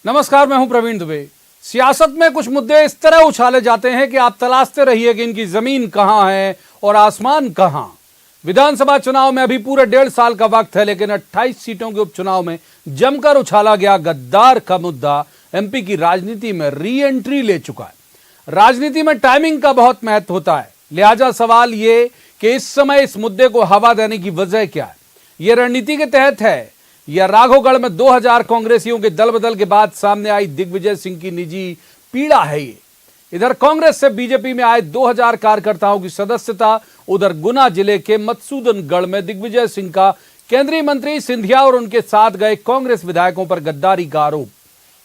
नमस्कार, मैं हूं प्रवीण दुबे। सियासत में कुछ मुद्दे इस तरह उछाले जाते हैं कि आप तलाशते रहिए कि इनकी जमीन कहां है और आसमान कहां। विधानसभा चुनाव में अभी पूरे 1.5 साल का वक्त है, लेकिन 28 सीटों के उपचुनाव में जमकर उछाला गया गद्दार का मुद्दा एमपी की राजनीति में री एंट्री ले चुका है। राजनीति में टाइमिंग का बहुत महत्व होता है, लिहाजा सवाल ये कि इस समय इस मुद्दे को हवा देने की वजह क्या है। यह रणनीति के तहत है या राघोगढ़ में 2000 कांग्रेसियों के दल बदल के बाद सामने आई दिग्विजय सिंह की निजी पीड़ा है ये। इधर कांग्रेस से बीजेपी में आए 2000 कार्यकर्ताओं की सदस्यता, उधर गुना जिले के मधुसूदनगढ़ में दिग्विजय सिंह का केंद्रीय मंत्री सिंधिया और उनके साथ गए कांग्रेस विधायकों पर गद्दारी का आरोप।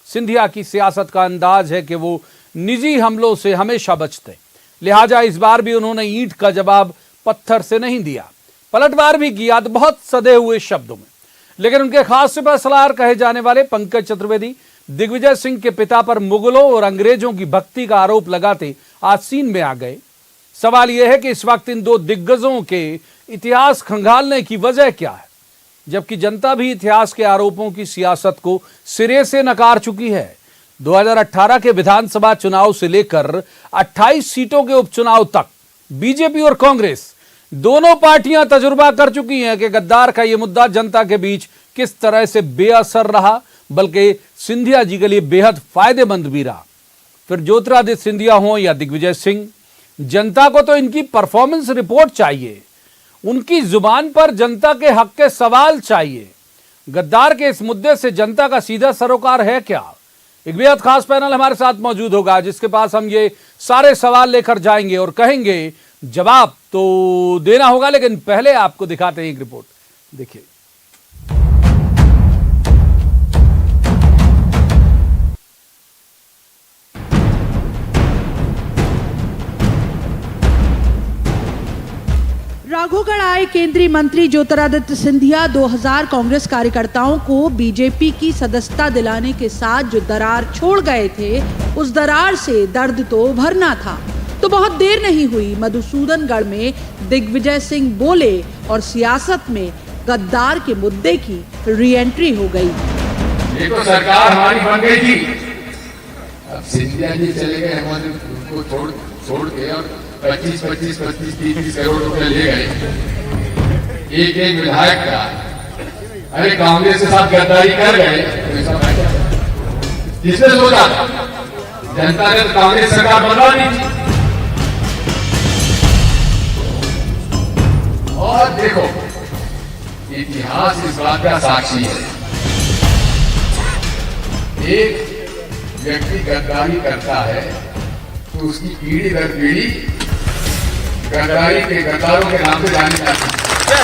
सिंधिया की सियासत का अंदाज है कि वो निजी हमलों से हमेशा बचते, लिहाजा इस बार भी उन्होंने ईंट का जवाब पत्थर से नहीं दिया, पलटवार भी किया तो बहुत सधे हुए शब्दों में। लेकिन उनके खास सिपहसालार कहे जाने वाले पंकज चतुर्वेदी दिग्विजय सिंह के पिता पर मुगलों और अंग्रेजों की भक्ति का आरोप लगाते आज सीन में आ गए। सवाल यह है कि इस वक्त इन दो दिग्गजों के इतिहास खंगालने की वजह क्या है, जबकि जनता भी इतिहास के आरोपों की सियासत को सिरे से नकार चुकी है। 2018 के विधानसभा चुनाव से लेकर 28 सीटों के उपचुनाव तक बीजेपी और कांग्रेस दोनों पार्टियां तजुर्बा कर चुकी हैं कि गद्दार का यह मुद्दा जनता के बीच किस तरह से बेअसर रहा, बल्कि सिंधिया जी के लिए बेहद फायदेमंद भी रहा। फिर ज्योतिरादित्य सिंधिया हो या दिग्विजय सिंह, जनता को तो इनकी परफॉर्मेंस रिपोर्ट चाहिए, उनकी जुबान पर जनता के हक के सवाल चाहिए। गद्दार के इस मुद्दे से जनता का सीधा सरोकार है क्या? एक बेहद खास पैनल हमारे साथ मौजूद होगा, जिसके पास हम ये सारे सवाल लेकर जाएंगे और कहेंगे जवाब तो देना होगा। लेकिन पहले आपको दिखाते हैं एक रिपोर्ट, देखिए। राघोगढ़ आए केंद्रीय मंत्री ज्योतिरादित्य सिंधिया 2000 कांग्रेस कार्यकर्ताओं को बीजेपी की सदस्यता दिलाने के साथ जो दरार छोड़ गए थे, उस दरार से दर्द तो भरना था। तो बहुत देर नहीं हुई, मधुसूदनगढ़ में दिग्विजय सिंह बोले और सियासत में गद्दार के मुद्दे की री एंट्री हो गई। ये तो सरकार हमारी बन गई थी, अब सिंधिया जी चले गए, हमारे उनको छोड़ के और 25-30 करोड़ रुपए ले गए एक एक विधायक का। अरे कांग्रेस के साथ गद्दारी कर गए, किसने सोचा? जनता ने कांग्रेस सरकार बना दी थी। और देखो, इतिहास इस बात का साक्षी है, एक व्यक्ति गद्दारी करता है तो उसकी पीढ़ी दर पीढ़ी गद्दारी के गद्दारों के नाम से जानी जाती है।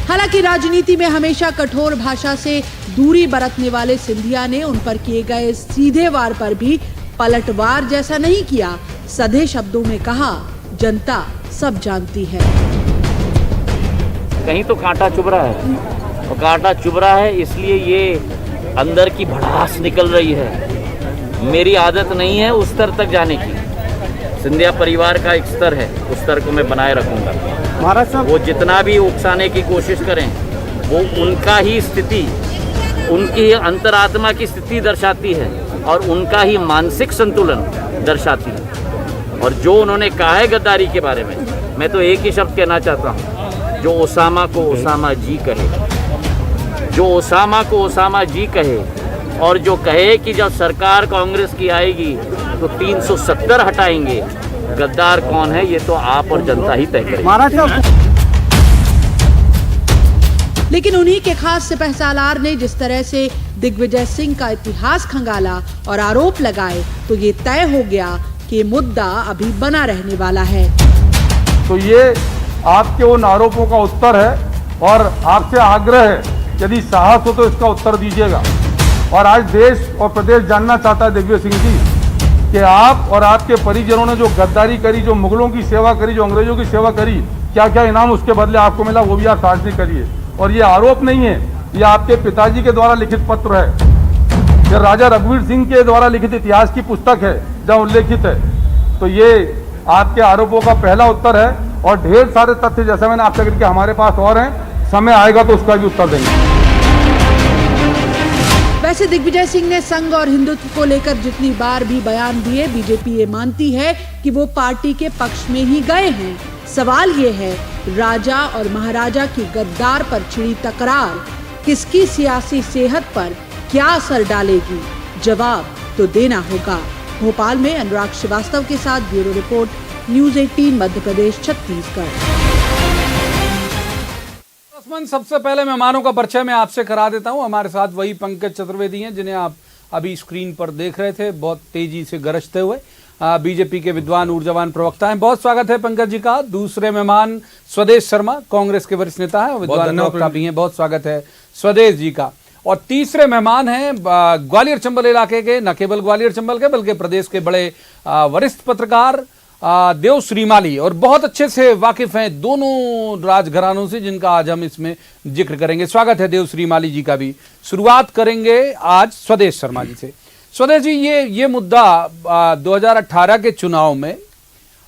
हालांकि राजनीति में हमेशा कठोर भाषा से दूरी बरतने वाले सिंधिया ने उन पर किए गए सीधे वार पर भी पलटवार जैसा नहीं किया। सधे शब्दों में कहा, जनता सब जानती है। कहीं तो कांटा चुभ रहा है, और कांटा चुभ रहा है इसलिए ये अंदर की भड़ास निकल रही है। मेरी आदत नहीं है उस स्तर तक जाने की। सिंधिया परिवार का एक स्तर है, उस स्तर को मैं बनाए रखूंगा। महाराज साहब, वो जितना भी उकसाने की कोशिश करें, वो उनका ही स्थिति, उनकी अंतरात्मा की स्थिति दर्शाती है और उनका ही मानसिक संतुलन दर्शाती है। और जो उन्होंने कहा है गद्दारी के बारे में, मैं तो एक ही शब्द कहना चाहता हूँ, जो ओसामा को ओसामा जी कहे, जो ओसामा को ओसामा जी कहे, और जो कहे कि जब सरकार कांग्रेस की आएगी तो 370 हटाएंगे। गद्दार कौन है ये तो आप और जनता ही तय करेंगे। लेकिन उन्हीं के खास सिपहसालार ने जिस तरह से दिग्विजय सिंह का इतिहास खंगाला और आरोप लगाए, तो ये तय हो गया कि मुद्दा अभी बना रहने वाला है। तो ये आपके उन आरोपों का उत्तर है और आपसे आग्रह है, यदि साहस हो तो इसका उत्तर दीजिएगा। और आज देश और प्रदेश जानना चाहता है दिग्विजय सिंह जी कि आप और आपके परिजनों ने जो गद्दारी करी, जो मुगलों की सेवा करी, जो अंग्रेजों की सेवा करी, क्या क्या इनाम उसके बदले आपको मिला, वो भी आप साझी करिए। और ये आरोप नहीं है, ये आपके पिताजी के द्वारा लिखित पत्र है, ये राजा रघुवीर सिंह के द्वारा लिखित इतिहास की पुस्तक है जहाँ उल्लेखित है। तो ये आपके आरोपों का पहला उत्तर है और ढेर सारे तथ्य जैसा मैंने आपसे कहा कि हमारे पास और हैं समय आएगा तो उसका भी उत्तर देंगे। वैसे दिग्विजय सिंह ने संघ और हिंदुत्व को लेकर जितनी बार भी बयान दिए, बीजेपी ये मानती है कि वो पार्टी के पक्ष में ही गए हैं। सवाल ये है, राजा और महाराजा की गद्दार पर छिड़ी तकरार किसकी सियासी सेहत पर क्या असर डालेगी? जवाब तो देना होगा। भोपाल में अनुराग श्रीवास्तव के साथ bureau report, news 18 Madhya Pradesh Chhattisgarh. सबसे पहले मेहमानों का परिचय मैं आपसे करा देता हूं। हमारे साथ वही पंकज चतुर्वेदी हैं जिन्हें आप अभी स्क्रीन पर देख रहे थे, बहुत तेजी से गरजते हुए। बीजेपी के विद्वान ऊर्जावान प्रवक्ता हैं। बहुत स्वागत है पंकज जी का। दूसरे मेहमान स्वदेश शर्मा, कांग्रेस के वरिष्ठ नेता हैं, विद्वान प्रवक्ता भी हैं। बहुत स्वागत है स्वदेश जी का। और तीसरे मेहमान हैं ग्वालियर चंबल इलाके के, न केवल ग्वालियर चंबल के बल्कि प्रदेश के बड़े वरिष्ठ पत्रकार देव श्रीमाली, और बहुत अच्छे से वाकिफ हैं दोनों राजघरानों से, जिनका आज हम इसमें जिक्र करेंगे। स्वागत है देव श्रीमाली जी का भी। शुरुआत करेंगे आज स्वदेश शर्मा जी से। स्वदेश जी, ये मुद्दा 2018 के चुनाव में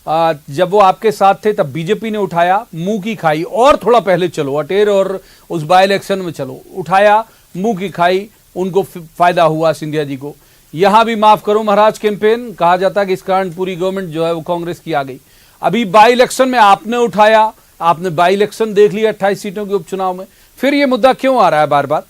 जब वो आपके साथ थे तब बीजेपी ने उठाया, मुंह की खाई, और थोड़ा पहले चलो अटेर और उस बाई इलेक्शन में चलो, उठाया, मुंह की खाई, उनको फायदा हुआ सिंधिया जी को। यहां भी माफ करो महाराज कैंपेन कहा जाता है कि इस कारण पूरी गवर्नमेंट जो है वो कांग्रेस की आ गई। अभी बाई इलेक्शन में आपने उठाया, आपने बाई इलेक्शन देख लिया 28 सीटों के उपचुनाव में, फिर ये मुद्दा क्यों आ रहा है बार बार?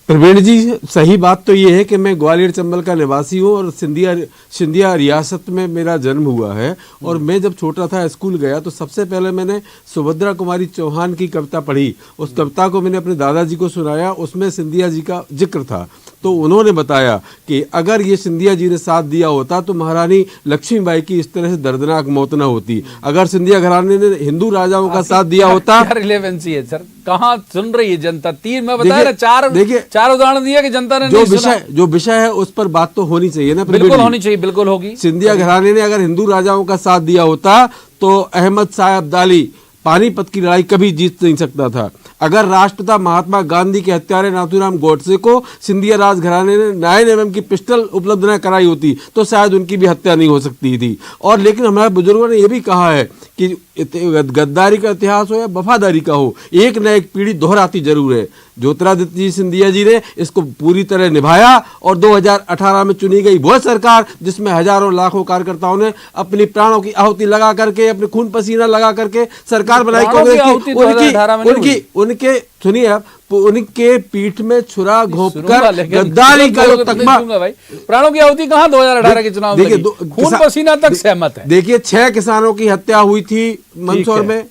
प्रवीण जी, सही बात तो ये है कि मैं ग्वालियर चंबल का निवासी हूँ और सिंधिया रियासत में मेरा जन्म हुआ है। और मैं जब छोटा था स्कूल गया तो सबसे पहले मैंने सुभद्रा कुमारी चौहान की कविता पढ़ी। उस कविता को मैंने अपने दादाजी को सुनाया, उसमें सिंधिया जी का जिक्र था। तो उन्होंने बताया कि अगर ये सिंधिया जी ने साथ दिया होता तो महारानी लक्ष्मीबाई की इस तरह से दर्दनाक मौत न होती। अगर सिंधिया घराने ने हिंदू राजाओं का साथ दिया होता। क्या रिलेवेंसी है सर? कहाँ सुन रही है जनता? तीन में बताया ना, चार उदाहरण दिया कि जनता ने जो विषय है उस पर बात तो होनी चाहिए ना। बिल्कुल होनी चाहिए, बिल्कुल होगी। सिंधिया घराने ने अगर हिंदू राजाओं का साथ दिया होता तो अहमद शाह अब्दाली पानीपत की लड़ाई कभी जीत नहीं सकता था। अगर राष्ट्रपिता महात्मा गांधी के हत्यारे नाथूराम गोडसे को सिंधिया राजघराने ने 9mm की पिस्टल उपलब्ध न कराई होती तो शायद उनकी भी हत्या नहीं हो सकती थी। और लेकिन हमारे बुजुर्गों ने यह भी कहा है कि गद्दारी का इतिहास हो या वफादारी का हो, एक न एक पीढ़ी दोहराती जरूर है। ज्योतिरादित्य सिंधिया जी ने इसको पूरी तरह निभाया और 2018 में चुनी गई वह सरकार जिसमें हजारों लाखों कार्यकर्ताओं ने अपनी प्राणों की आहुति लगा करके, अपने खून पसीना लगा करके सरकार बनाई कांग्रेस की। उनके सुनिए आप, उनके पीठ में छुरा घोंपकर गद्दारी का तकमा। प्राणों की आहुति कहां 2018 के चुनाव में? खून पसीना तक सहमत है। देखिए 6 किसानों की हत्या हुई थी मंदसौर में।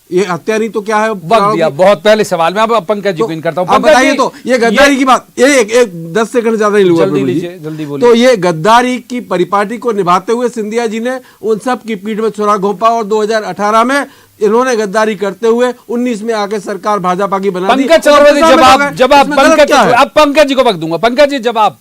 ये हत्या नहीं तो क्या है? वक्त दिया बहुत पहले सवाल में। अब पंकज जी को इन करता हूं। बताइए तो ये गद्दारी की बात, एक 10 सेकंड ज्यादा नहीं लूंगा, जल्दी बोलिए। तो ये गद्दारी की परिपाटी को निभाते हुए सिंधिया जी ने उन सब की पीठ में छुरा घोंपा और 2018 में इन्होंने गद्दारी करते हुए 19 में आके सरकार भाजपा की बना दी। पंकज चतुर्वेदी, जब आप पंकज जी को वक्त दूंगा। पंकज जी, जब आप